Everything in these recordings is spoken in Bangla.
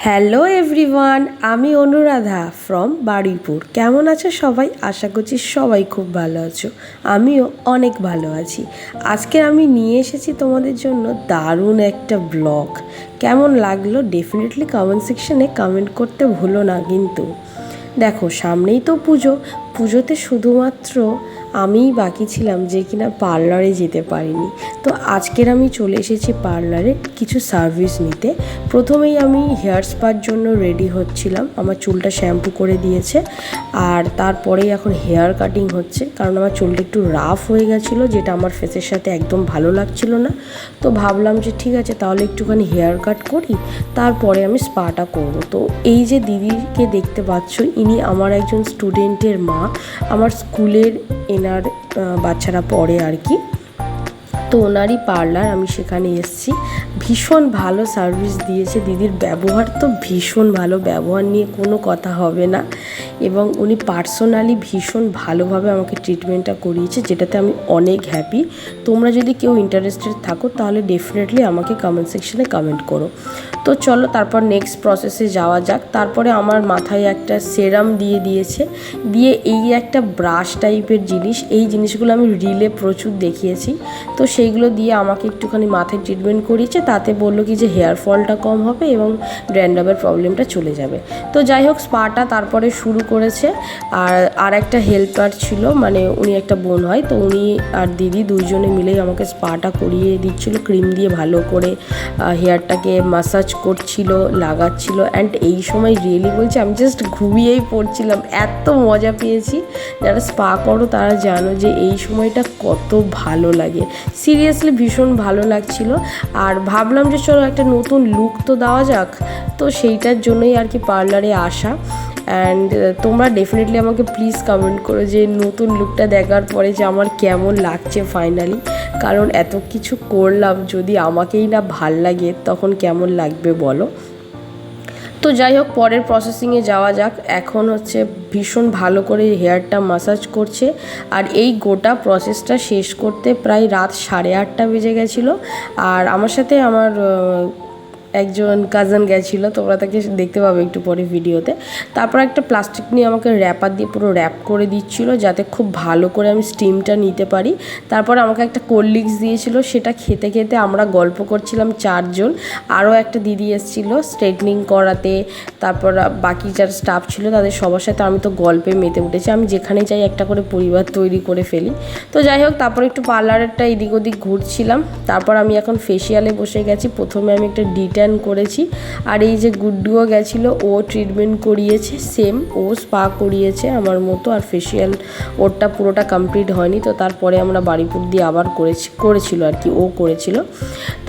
হ্যালো এভরিওয়ান, আমি অনুরাধা ফ্রম বারুইপুর। কেমন আছো সবাই? আশা করছি সবাই খুব ভালো আছো। আমিও অনেক ভালো আছি। আজকে আমি নিয়ে এসেছি তোমাদের জন্য দারুণ একটা ব্লগ। কেমন লাগলো ডেফিনেটলি কমেন্ট সেকশনে কমেন্ট করতে ভুলো না কিন্তু। দেখো, সামনেই তো পুজো। পুজোতে শুধুমাত্র আমিই বাকি ছিলাম যে কিনা পার্লারে যেতে পারিনি। তো আজকের আমি চলে এসেছি পার্লারে কিছু সার্ভিস নিতে। প্রথমেই আমি হেয়ার স্পার জন্য রেডি হচ্ছিলাম। আমার চুলটা শ্যাম্পু করে দিয়েছে, আর তারপরেই এখন হেয়ার কাটিং হচ্ছে, কারণ আমার চুলটা একটু রাফ হয়ে গেছিলো, যেটা আমার ফেসের সাথে একদম ভালো লাগছিল না। তো ভাবলাম যে ঠিক আছে, তাহলে একটুখানি হেয়ার কাট করি, তারপরে আমি স্পাটা করব। তো এই যে দিদিকে দেখতে পাচ্ছ, ইনি আমার একজন স্টুডেন্টের মা। আমার স্কুলের এনার বাচ্চারা পড়ে আর কি। তো ওনারই পার্লার, আমি সেখানে এসেছি। ভীষণ ভালো সার্ভিস দিয়েছে। দিদির ব্যবহার তো ভীষণ ভালো, ব্যবহার নিয়ে কোনো কথা হবে না। এবং উনি পার্সোনালি ভীষণ ভালোভাবে আমাকে ট্রিটমেন্টটা করিয়েছে, যেটাতে আমি অনেক হ্যাপি। তোমরা যদি কেউ ইন্টারেস্টেড থাকো তাহলে ডেফিনেটলি আমাকে কমেন্ট সেকশনে কমেন্ট করো। তো চলো তারপর নেক্সট প্রসেসে যাওয়া যাক। তারপরে আমার মাথায় একটা সেরাম দিয়েছে, এই একটা ব্রাশ টাইপের জিনিস, এই জিনিসগুলো আমি রিলে প্রচুর দেখিয়েছি। তো সেইগুলো দিয়ে আমাকে একটুখানি মাথায় ট্রিটমেন্ট করিয়েছে। তাতে বললো কি যে হেয়ার ফলটা কম হবে এবং ড্যান্ড্রাফের প্রবলেমটা চলে যাবে। তো যাই হোক, স্পাটা তারপরে শুরু করেছে। আর একটা হেল্পার ছিল, মানে উনি একটা বোন হয়, তো উনি আর দিদি দুইজনে মিলেই আমাকে স্পাটা করিয়ে দিচ্ছিলো। ক্রিম দিয়ে ভালো করে হেয়ারটাকে মাসাজ করছিল, লাগাচ্ছিল। অ্যান্ড এই সময় রিয়েলি বলছি, আমি জাস্ট ঘুমিয়েই পড়ছিলাম, এত মজা পেয়েছি। যারা স্পা করো তারা জানো যে এই সময়টা কত ভালো লাগে। সিরিয়াসলি ভীষণ ভালো লাগছিল। আর ভাবলাম যে চলো একটা নতুন লুক তো দেওয়া যাক, তো সেইটার জন্যই আর কি পার্লারে আসা। অ্যান্ড তোমরা ডেফিনেটলি আমাকে প্লিজ কমেন্ট করো যে নতুন লুকটা দেখার পরে যে আমার কেমন লাগছে ফাইনালি। কারণ এত কিছু করলাম, যদি আমাকেই না ভাল লাগে তখন কেমন লাগবে বলো। তো যাই হোক, পরের প্রসেসিংয়ে যাওয়া যাক। এখন হচ্ছে ভীষণ ভালো করে হেয়ারটা মাসাজ করছে। আর এই গোটা প্রসেসটা শেষ করতে প্রায় রাত 8:30 বেজে গেছিলো। আর আমার সাথে আমার একজন কাজিন গেছিলো, তোমরা তাকে দেখতে পাবে একটু পরে ভিডিওতে। তারপর একটা প্লাস্টিক নিয়ে আমাকে র্যাপার দিয়ে পুরো র্যাপ করে দিচ্ছিলো, যাতে খুব ভালো করে আমি স্টিমটা নিতে পারি। তারপর আমাকে একটা কোল্ড ড্রিঙ্কস দিয়েছিলো, সেটা খেতে খেতে আমরা গল্প করছিলাম 4 জন। আরও একটা দিদি এসেছিলো স্ট্রেটনিং করাতে। তারপর বাকি যারা স্টাফ ছিল তাদের সবার সাথে আমি তো গল্পে মেতে উঠেছি। আমি যেখানে যাই একটা করে পরিবার তৈরি করে ফেলি। তো যাই হোক, তারপর একটু পার্লারেরটা এদিক ওদিক ঘুরছিলাম। তারপর আমি এখন ফেসিয়ালে বসে গেছি। প্রথমে আমি একটা ডিট্যান করেছি। আর এই যে গুড্ডুও গেছিলো, ও ট্রিটমেন্ট করিয়েছে, সেম ও স্পা করিয়েছে আমার মতো। আর ফেসিয়াল ওরটা পুরোটা কমপ্লিট হয়নি, তো তারপরে আমরা বারুইপুর দিয়ে আবার করেছিল আর কি, ও করেছিল।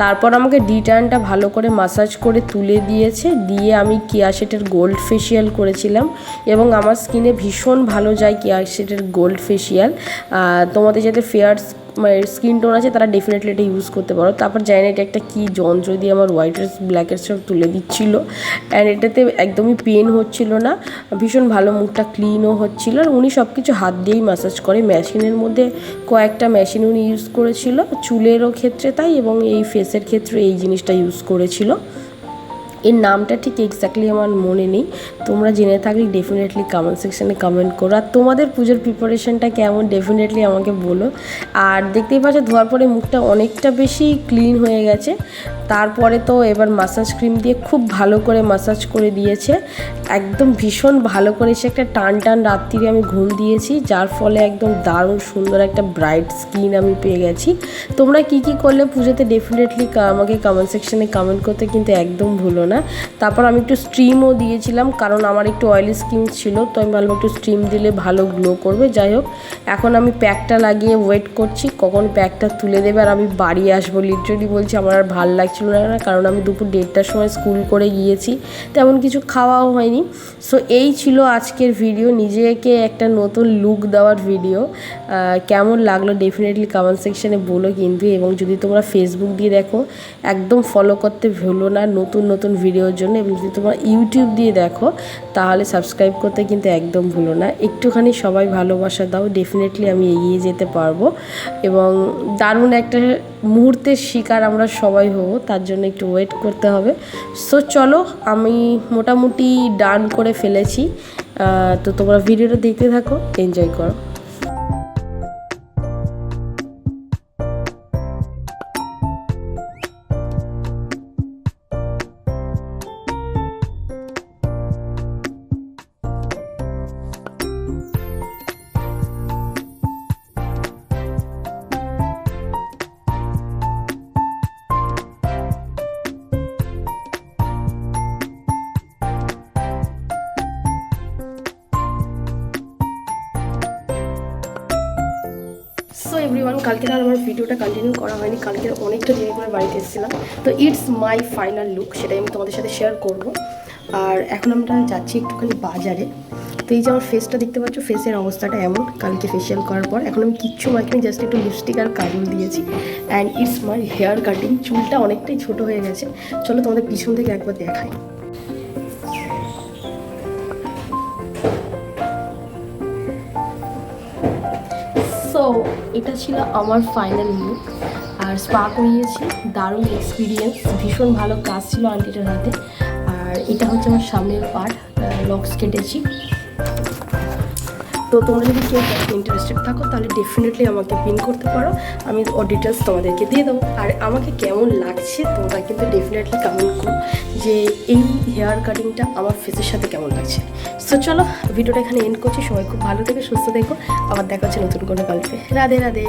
তারপর আমাকে ডিট্যানটা ভালো করে মাসাজ করে তুলে দিয়েছে। দিয়ে আমি কেয়াশেটের গোল্ড ফেসিয়াল করেছিলাম, এবং আমার স্কিনে ভীষণ ভালো যায় কেয়াশেটের গোল্ড ফেসিয়াল। তোমাদের যাতে ফেয়ার মানে স্কিন টোন আছে তারা ডেফিনেটলি এটা ইউজ করতে পারো। তারপর জানি না এটা একটা কী যন্ত্র দিয়ে আমার হোয়াইট ব্ল্যাকের সব তুলে দিচ্ছিলো। অ্যান্ড এটাতে একদমই পেন হচ্ছিল না, ভীষণ ভালো, মুখটা ক্লিনও হচ্ছিলো। আর উনি সব কিছু হাত দিয়েই ম্যাসাজ করে। মেশিনের মধ্যে কয়েকটা মেশিন উনি ইউজ করেছিল, চুলেরও ক্ষেত্রে তাই, এবং এই ফেসের ক্ষেত্রে এই জিনিসটা ইউজ করেছিল। এর নামটা ঠিক এক্স্যাক্টলি আমার মনে নেই, তোমরা জেনে থাকলে ডেফিনেটলি কমেন্ট সেকশানে কমেন্ট করো। আর তোমাদের পুজোর প্রিপারেশনটা কেমন ডেফিনেটলি আমাকে বলো। আর দেখতেই পাচ্ছ ধোয়ার পরে মুখটা অনেকটা বেশি ক্লিন হয়ে গেছে। তারপরে তো এবার মাসাজ ক্রিম দিয়ে খুব ভালো করে মাসাজ করে দিয়েছে, একদম ভীষণ ভালো করে। সে একটা টান রাত্রিরে আমি ঘুম দিয়েছি, যার ফলে একদম দারুণ সুন্দর একটা ব্রাইট স্কিন আমি পেয়ে গেছি। তোমরা কি করলে পুজোতে ডেফিনেটলি আমাকে কমেন্ট সেকশানে কমেন্ট করতে কিন্তু একদম ভুলো না। তারপর আমি একটু স্টিমও দিয়েছিলাম, কারণ আমার একটু অয়েলি স্কিন ছিল, তো আমি ভালো একটু স্টিম দিলে ভালো গ্লো করবে। যাই হোক, এখন আমি প্যাকটা লাগিয়ে ওয়েট করছি কখন প্যাকটা তুলে দেবে আর আমি বাড়ি আসবো। লিটারেলি বলছি, আমার আর ভালো লাগছিল না, কারণ আমি দুপুর 1:30টার সময় স্কুল করে গিয়েছি, তেমন কিছু খাওয়াও হয়নি। সো এই ছিল আজকের ভিডিও, নিজেকে একটা নতুন লুক দেওয়ার ভিডিও। কেমন লাগলো ডেফিনেটলি কমেন্ট সেকশানে বলো কিন্তু। এবং যদি তোমরা ফেসবুক দিয়ে দেখো, একদম ফলো করতে ভুলো না নতুন ভিডিওর জন্য। এবং যদি তোমরা ইউটিউব দিয়ে দেখো তাহলে সাবস্ক্রাইব করতে কিন্তু একদম ভুলো না। একটুখানি সবাই ভালোবাসা দাও, ডেফিনেটলি আমি এগিয়ে যেতে পারবো। এবং এবং দারুণ একটা মুহূর্তের শিকার আমরা সবাই হব, তার জন্য একটু ওয়েট করতে হবে। সো চলো, আমি মোটামুটি ডান করে ফেলেছি। তো তোমরা ভিডিওটা দেখতে থাকো, এনজয় করো। সো এভরিওয়ান, কালকে আর আমার ভিডিওটা কন্টিনিউ করা হয়নি, কালকে অনেকটা দেরি করে বাড়িতে এসেছিলাম। তো ইটস মাই ফাইনাল লুক, সেটাই আমি তোমাদের সাথে শেয়ার করব। আর এখন আমরা যাচ্ছি একটুখানি বাজারে। তো এই যে আমার ফেসটা দেখতে পাচ্ছ, ফেসের অবস্থাটা এমন কালকে ফেসিয়াল করার পর। এখন আমি কিচ্ছু মাখিনি, জাস্ট একটু লিপস্টিক আর কাজল দিয়েছি। And it's my hair cutting. চুলটা অনেকটাই ছোটো হয়ে গেছে, চলো তোমাদের পিছন থেকে একবার দেখাই। সো এটা ছিল আমার ফাইনাল লুক। আর স্পা করিয়েছি, দারুণ এক্সপিরিয়েন্স, ভীষণ ভালো কাজ ছিল আন্টিটার হাতে। আর এটা হচ্ছে আমার সামনের পার্ট, লক্স কেটেছি। তো তোমরা যদি কেউ ইন্টারেস্টেড থাকো তাহলে ডেফিনেটলি আমাকে পিন করতে পারো, আমি ওর ডিটেলস তোমাদেরকে দিয়ে দেবো। আর আমাকে কেমন লাগছে তোমরা কিন্তু ডেফিনেটলি কমেন্ট করো যে এই হেয়ার কাটিংটা আমার ফেসের সাথে কেমন লাগছে। সো চলো, ভিডিওটা এখানে এন্ড করছি। সবাই খুব ভালো থেকো, সুস্থ থেকো, আবার দেখা হচ্ছে নতুন কোনো গল্পে। রাধে রাধে।